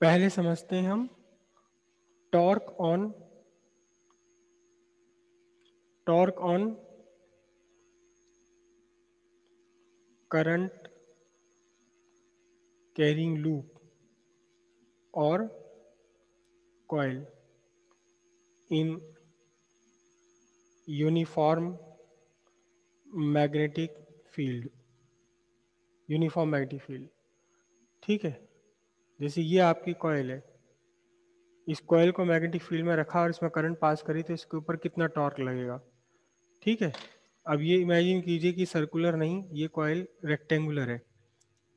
पहले समझते हैं हम torque on current carrying loop और coil in uniform magnetic field, uniform magnetic field. ठीक है, जैसे ये आपकी कॉइल है, इस कॉइल को मैग्नेटिक फील्ड में रखा और इसमें करंट पास करी तो इसके ऊपर कितना टॉर्क लगेगा। ठीक है, अब ये इमेजिन कीजिए कि सर्कुलर नहीं, ये कॉइल रेक्टेंगुलर है।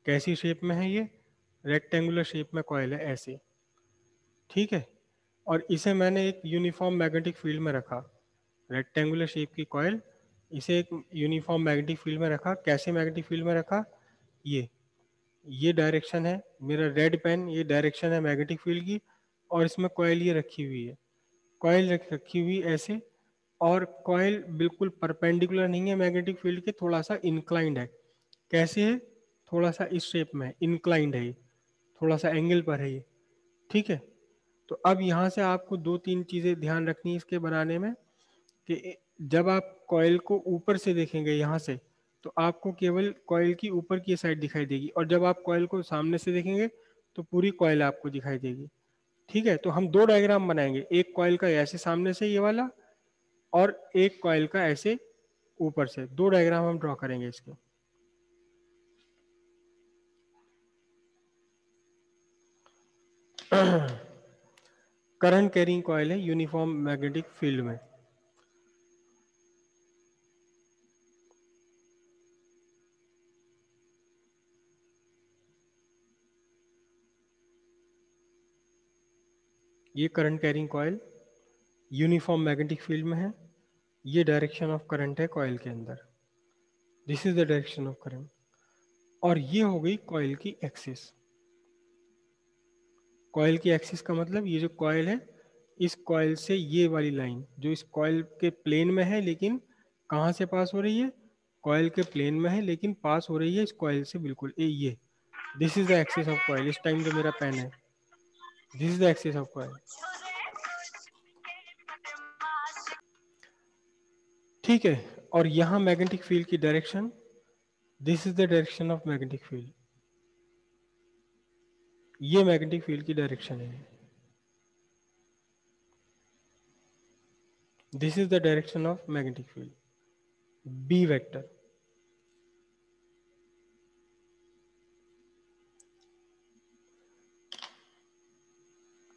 कैसी शेप में है ये? रेक्टेंगुलर शेप में कॉइल है, ऐसे। ठीक है, और इसे मैंने एक यूनिफॉर्म मैग्नेटिक फील्ड में रखा, रेक्टेंगुलर शेप की कॉइल, इसे एक यूनिफॉर्म मैग्नेटिक फील्ड में रखा। कैसे मैग्नेटिक फील्ड में रखा? ये डायरेक्शन है, मेरा रेड पेन ये डायरेक्शन है मैग्नेटिक फील्ड की, और इसमें कॉइल ये रखी हुई है, कॉइल रखी हुई ऐसे। और कॉइल बिल्कुल परपेंडिकुलर नहीं है मैग्नेटिक फील्ड के, थोड़ा सा इंक्लाइंड है। कैसे है? थोड़ा सा इस शेप में इंक्लाइंड है ये, थोड़ा सा एंगल पर है ये। ठीक है, तो अब यहाँ से आपको दो तीन चीज़ें ध्यान रखनी है इसके बनाने में, कि जब आप कॉइल को ऊपर से देखेंगे यहाँ से, तो आपको केवल कॉइल की ऊपर की साइड दिखाई देगी, और जब आप कॉइल को सामने से देखेंगे तो पूरी कॉइल आपको दिखाई देगी। ठीक है, तो हम दो डायग्राम बनाएंगे, एक कॉइल का ऐसे सामने से ये वाला, और एक कॉइल का ऐसे ऊपर से। दो डायग्राम हम ड्रॉ करेंगे इसके। करंट कैरिंग कॉइल है यूनिफॉर्म मैग्नेटिक फील्ड में। ये current carrying coil uniform magnetic field में है, ये डायरेक्शन ऑफ करंट है कॉइल के अंदर, this is the direction of current. और ये हो गई कॉइल की एक्सिस। कॉइल की एक्सिस का मतलब ये जो कॉइल है, इस कॉइल से ये वाली लाइन जो इस कॉइल के प्लेन में है, लेकिन कहाँ से पास हो रही है? कॉइल के प्लेन में है, लेकिन पास हो रही है इस कॉइल से बिल्कुल ये। This is the axis of coil. इस टाइम जो मेरा पेन है, this is the axis of coil. ठीक है, और यहाँ मैग्नेटिक फील्ड की direction, this is the direction of magnetic field, ये मैग्नेटिक फील्ड की डायरेक्शन है, this is the direction of magnetic field, B vector.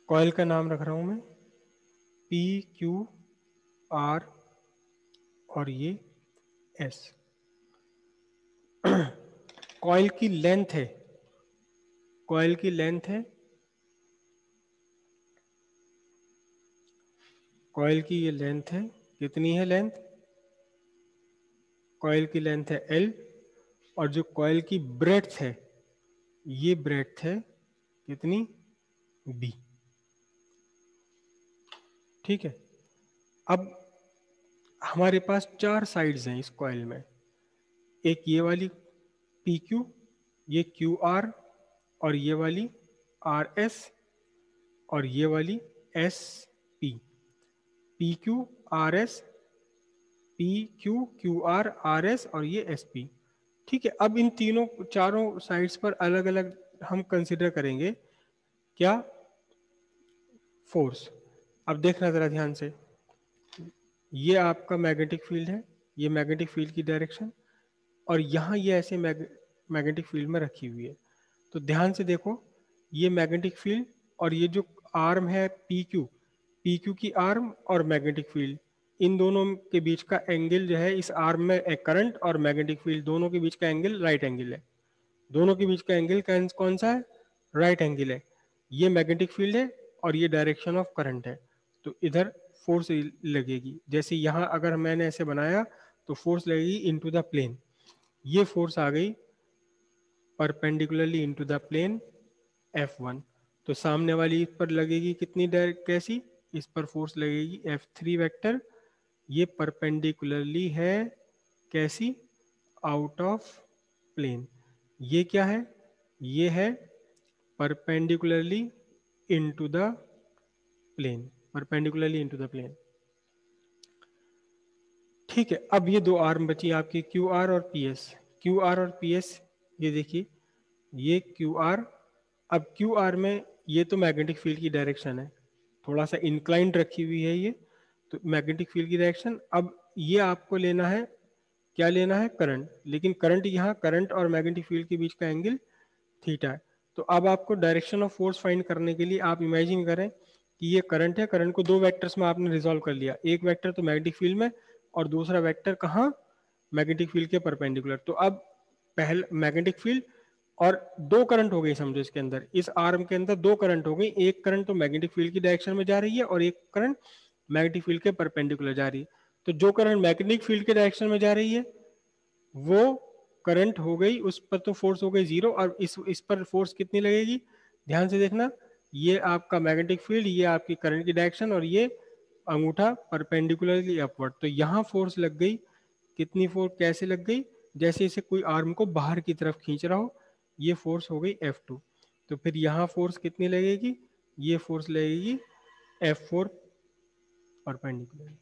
Coil का नाम रख रहा हूं मैं पी क्यू आर, और ये एस। कॉइल की लेंथ है, कॉइल की लेंथ है, कॉइल की ये लेंथ है, कितनी है लेंथ? कॉइल की लेंथ है एल, और जो कॉइल की ब्रेड्थ है, ये ब्रेड्थ है कितनी? बी। ठीक है, अब हमारे पास चार साइड्स हैं इस कॉइल में, एक ये वाली पी क्यू, ये क्यू आर, और ये वाली आर एस, और ये वाली S P. P Q R S, P Q Q R R S, और ये एस पी। ठीक है, अब इन तीनों चारों साइड्स पर अलग अलग हम कंसिडर करेंगे क्या? फोर्स। अब देखना जरा ध्यान से, ये आपका मैग्नेटिक फील्ड है, ये मैग्नेटिक फील्ड की डायरेक्शन, और यहाँ ये ऐसे मैग्नेटिक फील्ड में रखी हुई है। तो ध्यान से देखो, ये मैग्नेटिक फील्ड और ये जो आर्म है पी क्यू, पी क्यू की आर्म और मैग्नेटिक फील्ड, इन दोनों के बीच का एंगल जो है, इस आर्म में एक करंट और मैग्नेटिक फील्ड दोनों के बीच का एंगल राइट एंगल है। दोनों के बीच का एंगल कौन सा है? राइट एंगल है। ये मैग्नेटिक फील्ड है और ये डायरेक्शन ऑफ करंट है, तो इधर फोर्स लगेगी। जैसे यहाँ अगर मैंने ऐसे बनाया तो फोर्स लगेगी इनटू द प्लेन, ये फोर्स आ गई perpendicularly into the plane F1। तो सामने वाली पर लगेगी कितनी कैसी? इस पर फोर्स लगेगी F3 वेक्टर, ये परपेंडिकुलरली है कैसी? Out of plane. ये क्या है? ये है perpendicularly into the plane, perpendicularly into the plane. ठीक है, अब ये दो आर्म बची आपकी क्यू आर और पी एस। क्यू आर और पी एस, ये देखिए ये क्यू आर, अब क्यू आर में ये तो मैग्नेटिक फील्ड की डायरेक्शन है, थोड़ा सा इंक्लाइंड रखी हुई है ये, तो मैग्नेटिक फील्ड की डायरेक्शन। अब ये आपको लेना है, क्या लेना है, करंट, लेकिन करंट यहाँ, करंट और मैग्नेटिक फील्ड के बीच का एंगल थीटा है। तो अब आपको डायरेक्शन ऑफ फोर्स फाइंड करने के लिए आप इमेजिन करें कि ये करंट है, करंट को दो वेक्टर्स में आपने रिजॉल्व कर लिया, एक वेक्टर तो मैग्नेटिक फील्ड में और दूसरा वेक्टर कहाँ, मैग्नेटिक फील्ड के परपेंडिकुलर। तो अब पहले मैग्नेटिक फील्ड और दो करंट हो गई समझो इसके अंदर, इस आर्म के अंदर दो करंट हो गई, एक करंट तो मैग्नेटिक फील्ड की डायरेक्शन में जा रही है और एक करंट मैग्नेटिक फील्ड के परपेंडिकुलर जा रही है। तो जो करंट मैग्नेटिक फील्ड के डायरेक्शन में जा रही है वो करंट हो गई, उस पर तो फोर्स हो गई जीरो, और इस पर फोर्स कितनी लगेगी, ध्यान से देखना, ये आपका मैग्नेटिक फील्ड, ये आपकी करंट की डायरेक्शन, और ये अंगूठा परपेंडिकुलरली अपवर्ड, तो यहाँ फोर्स लग गई, कितनी फोर्स, कैसे लग गई, जैसे इसे कोई आर्म को बाहर की तरफ खींच रहा हो, ये फोर्स हो गई F2। तो फिर यहाँ फोर्स कितनी लगेगी, ये फोर्स लगेगी F4 परपेंडिकुलर।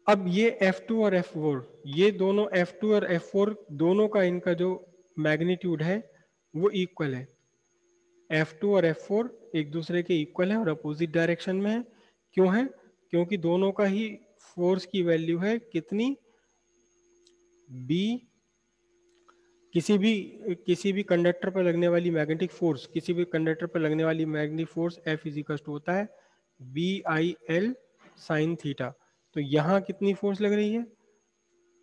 अब ये F2 और F4, ये दोनों F2 और F4 दोनों का इनका जो मैग्नीट्यूड है वो इक्वल है। F2 और F4 एक दूसरे के इक्वल है और अपोजिट डायरेक्शन में है। क्यों है, क्योंकि दोनों का ही फोर्स की वैल्यू है कितनी, B, किसी भी कंडक्टर पर लगने वाली मैग्नेटिक फोर्स, किसी भी कंडक्टर पर लगने वाली magnetic force F is equal to होता है BIL साइन थीटा। तो यहाँ कितनी फोर्स लग रही है,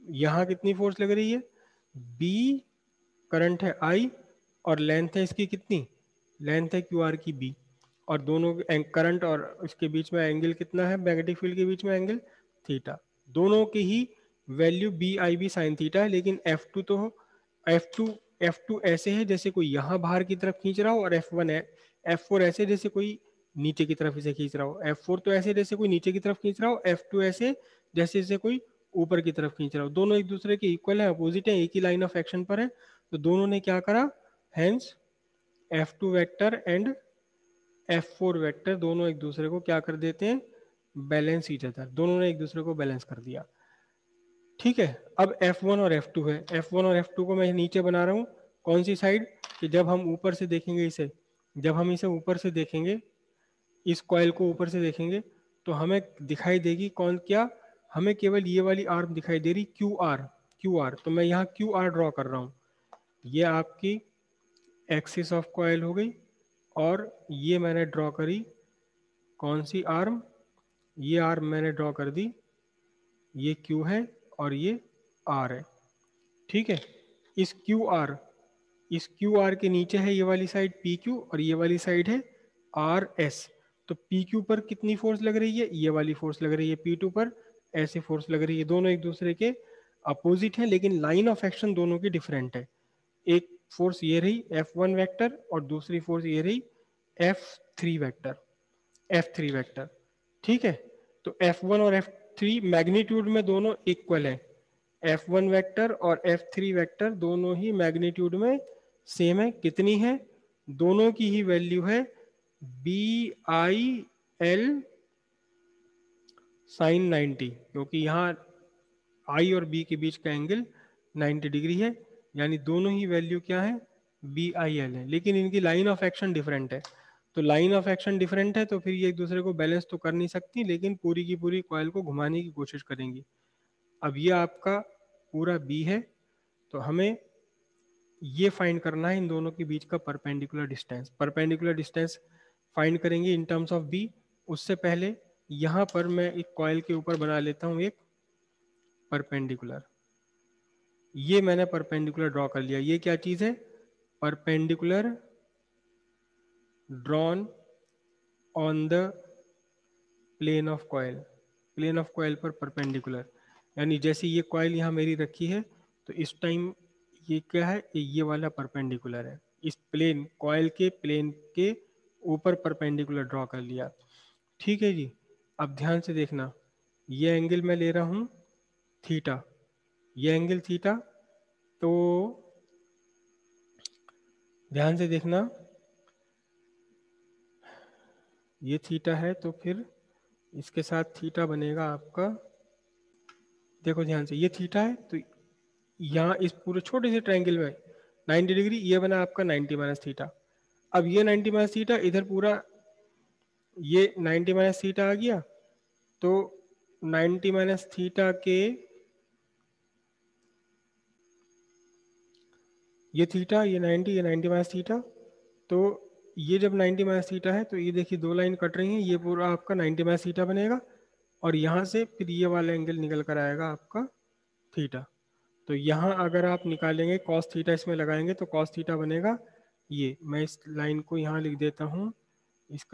यहाँ कितनी फोर्स लग रही है, B करंट है I और लेंथ है इसकी कितनी, लेंथ है क्यू आर की B, और दोनों करंट और इसके बीच में एंगल कितना है, मैग्नेटिक फील्ड के बीच में एंगल थीटा, दोनों की ही वैल्यू BIB साइन थीटा है। लेकिन F2 तो F2 F2 ऐसे है जैसे कोई यहाँ बाहर की तरफ खींच रहा हो, और F1 है, F4 ऐसे जैसे कोई नीचे की तरफ इसे खींच रहा हो, F4 तो ऐसे जैसे कोई नीचे की तरफ खींच रहा हो, F2 ऐसे जैसे जैसे कोई ऊपर की तरफ खींच रहा हो, दोनों एक दूसरे के इक्वल है, अपोजिट है, एक ही लाइन ऑफ एक्शन पर है। तो दोनों ने क्या करा, hence F2 vector and F4 vector दोनों एक दूसरे को क्या कर देते हैं, बैलेंस ईच अदर, दोनों ने एक दूसरे को बैलेंस कर दिया। ठीक है, अब F1 और F2 है, F1 और F2 को मैं नीचे बना रहा हूँ, कौन सी साइड, कि जब हम ऊपर से देखेंगे इसे, जब हम इसे ऊपर से देखेंगे, इस कॉइल को ऊपर से देखेंगे, तो हमें दिखाई देगी कौन, क्या, हमें केवल ये वाली आर्म दिखाई दे रही, क्यू आर, क्यू आर, तो मैं यहाँ क्यू आर ड्रॉ कर रहा हूँ, ये आपकी एक्सिस ऑफ कॉइल हो गई, और ये मैंने ड्रॉ करी कौन सी आर्म, ये आर्म मैंने ड्रॉ कर दी, ये क्यू है और ये आर है। ठीक है, इस क्यू आर, इस क्यू आर के नीचे है ये वाली साइड पी क्यू और ये वाली साइड है आर एस। तो पी क्यू पर कितनी फोर्स लग रही है, ये वाली फोर्स लग रही है, पी टू पर ऐसे फोर्स लग रही है, दोनों एक दूसरे के अपोजिट है, लेकिन लाइन ऑफ एक्शन दोनों की डिफरेंट है। एक फोर्स ये रही F1 वेक्टर और दूसरी फोर्स ये रही F3 वेक्टर, F3 वेक्टर। ठीक है, तो F1 और F3 मैग्नीट्यूड में दोनों इक्वल है, F1 वेक्टर और F3 वेक्टर दोनों ही मैग्नीट्यूड में सेम है, कितनी है, दोनों की ही वैल्यू है BIL साइन 90, क्योंकि यहाँ I और B के बीच का एंगल 90 डिग्री है, यानी दोनों ही वैल्यू क्या है, BIL है, लेकिन इनकी लाइन ऑफ एक्शन डिफरेंट है। तो लाइन ऑफ एक्शन डिफरेंट है तो फिर ये एक दूसरे को बैलेंस तो कर नहीं सकती, लेकिन पूरी की पूरी कॉइल को घुमाने की कोशिश करेंगी। अब ये आपका पूरा B है, तो हमें ये फाइंड करना है इन दोनों के बीच का perpendicular distance. Perpendicular distance find करेंगे इन टर्म्स ऑफ बी। उससे पहले यहाँ पर मैं एक कॉइल के ऊपर बना लेता हूँ एक परपेंडिकुलर, ये मैंने परपेंडिकुलर ड्रॉ कर लिया। ये क्या चीज़ है, perpendicular drawn on the plane of coil, plane of coil पर परपेंडिकुलर, यानी जैसे ये कॉइल यहाँ मेरी रखी है तो इस टाइम ये क्या है, ये वाला परपेंडिकुलर है, इस प्लेन कॉइल के प्लेन के ऊपर परपेंडिकुलर ड्रॉ कर लिया। ठीक है जी, अब ध्यान से देखना, ये एंगल मैं ले रहा हूँ थीटा, ये एंगल थीटा, तो ध्यान से देखना, ये थीटा है, तो फिर इसके साथ थीटा बनेगा आपका, देखो ध्यान से, ये थीटा है तो यहाँ इस पूरे छोटे से ट्रायंगल में 90 डिग्री, ये बना आपका 90 माइनस थीटा। अब ये 90 माइनस थीटा इधर पूरा, ये 90 माइनस थीटा आ गया, तो 90 माइनस थीटा के, ये थीटा, ये 90 माइनस थीटा, तो ये जब 90 माइनस थीटा है तो ये देखिए दो लाइन कट रही हैं, ये पूरा आपका 90 माइनस थीटा बनेगा, और यहाँ से फिर ये वाला एंगल निकल कर आएगा आपका थीटा। तो यहाँ अगर आप निकालेंगे कॉस थीटा, इसमें लगाएंगे तो कॉस थीटा बनेगा ये, मैं इस लाइन को यहाँ लिख देता हूँ, इसका